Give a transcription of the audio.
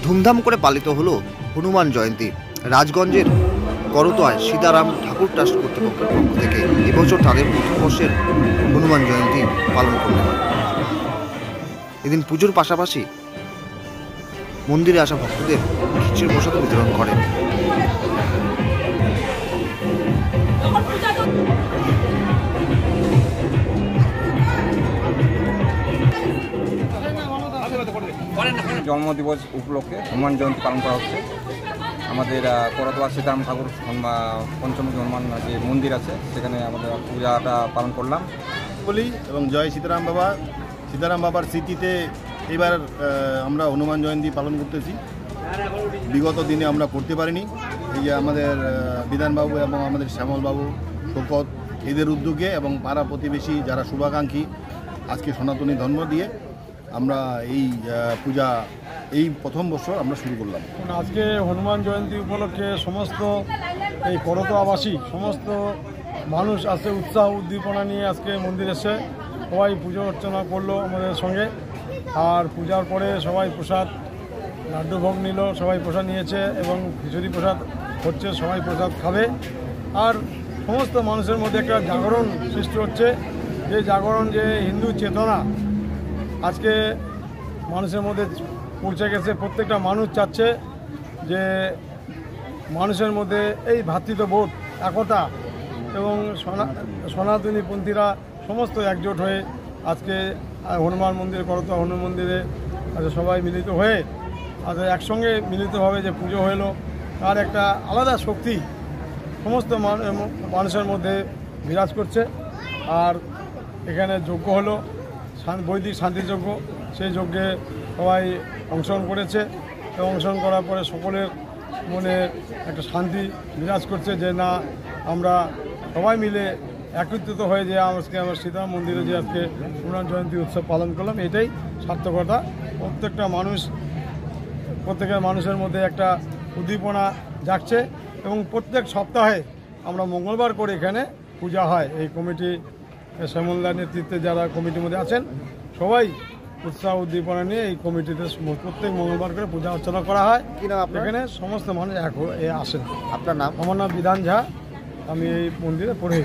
ধুমধাম করে পালিত হলো হনুমান জয়ন্তী। রাজগঞ্জের করতোয়ায় সীতারাম ঠাকুর ট্রাস্ট কর্তৃপক্ষের পক্ষ থেকে এবছর তাদের প্রথম বর্ষের হনুমান জয়ন্তী পালন করলেন। এদিন পুজোর পাশাপাশি মন্দিরে আসা ভক্তদের খিচুড়ি প্রসাদ বিতরণ করেন। জন্মদিবস উপলক্ষে হনুমান জয়ন্তী পালন করা হচ্ছে। আমাদের করতোয়া সীতারাম ঠাকুর পঞ্চমুখী হনুমান যে মন্দির আছে সেখানে আমাদের পূজাটা পালন করলাম বলি এবং জয় সীতারাম বাবা। সীতারাম বাবার স্মৃতিতে এবার আমরা হনুমান জয়ন্তী পালন করতেছি। বিগত দিনে আমরা করতে পারিনি। এই যে আমাদের বিধানবাবু এবং আমাদের শ্যামলবাবু শোকত এদের উদ্যোগে এবং পাড়া প্রতিবেশী যারা শুভাকাঙ্ক্ষী আজকে সনাতনী ধর্ম দিয়ে আমরা এই পূজা এই প্রথম বছর আমরা শুরু করলাম। আজকে হনুমান জয়ন্তী উপলক্ষে সমস্ত এই করতোয়াবাসী সমস্ত মানুষ আজকে উৎসাহ উদ্দীপনা নিয়ে আজকে মন্দির এসে সবাই পুজো অর্চনা করলো আমাদের সঙ্গে। আর পূজার পরে সবাই প্রসাদ লাড্ডু ভোগ নিল, সবাই প্রসাদ নিয়েছে এবং খিচুড়ি প্রসাদ হচ্ছে, সবাই প্রসাদ খাবে। আর সমস্ত মানুষের মধ্যে একটা জাগরণ সৃষ্টি হচ্ছে, যে জাগরণ যে হিন্দু চেতনা আজকে মানুষের মধ্যে পৌঁছে গেছে। প্রত্যেকটা মানুষ চাচ্ছে যে মানুষের মধ্যে এই ভ্রাতৃত্ববোধ, একতা এবং সনাতনীপন্থীরা সমস্ত একজোট হয়ে আজকে হনুমান মন্দিরে, করতোয়া হনুমান মন্দিরে সবাই মিলিত হয়ে একসঙ্গে মিলিতভাবে যে পুজো হলো তার একটা আলাদা শক্তি সমস্ত মানুষের মধ্যে বিরাজ করছে। আর এখানে যজ্ঞ হলো, বৈদিক শান্তিযজ্ঞ, সেই যজ্ঞে সবাই অংশগ্রহণ করেছে এবং অংশগ্রহণ করার পরে সকলের মনে একটা শান্তি বিরাজ করছে যে না, আমরা সবাই মিলে একত্রিত হয়ে যে আজকে আমরা সীতারাম মন্দিরে যে আজকে হনুমান জয়ন্তী উৎসব পালন করলাম, এটাই সার্থকতা। প্রত্যেকের মানুষের মধ্যে একটা উদ্দীপনা জাগছে এবং প্রত্যেক সপ্তাহে আমরা মঙ্গলবার করে এখানে পূজা হয়। এই কমিটি শ্যামলদার নেতৃত্বে যারা কমিটির মধ্যে আছেন সবাই উৎসাহ উদ্দীপনা নিয়ে এই কমিটিতে প্রত্যেক মঙ্গলবার করে পূজা অর্চনা করা হয়। এখানে সমস্ত মানুষ আসেন। আপনার নাম? আমার নাম বিধান ঝা, আমি এই মন্দিরে পড়ি।